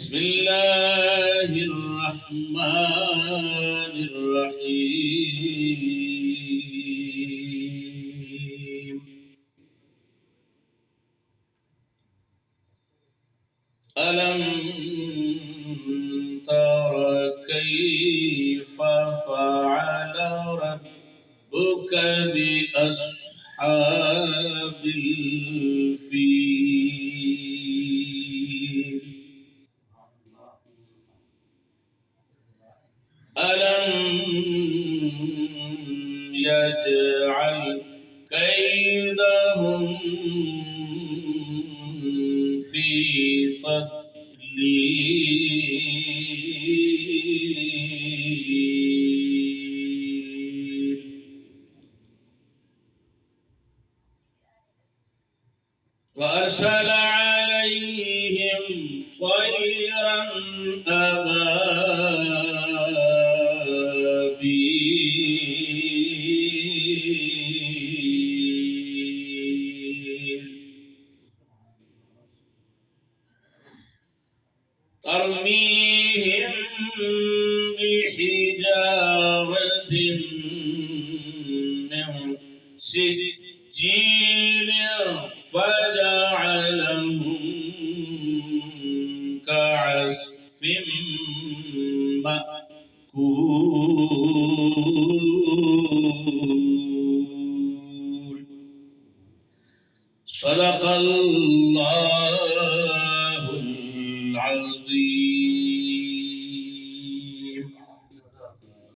بسم الله الرحمن الرحيم ألم تر كيف فعل ربك بأصحاب الفيل ألم يجعل كيدهم في تضليل وأرسل عليهم طيرا أبابيل ترميهم بحجارة من سجيل فجعلهم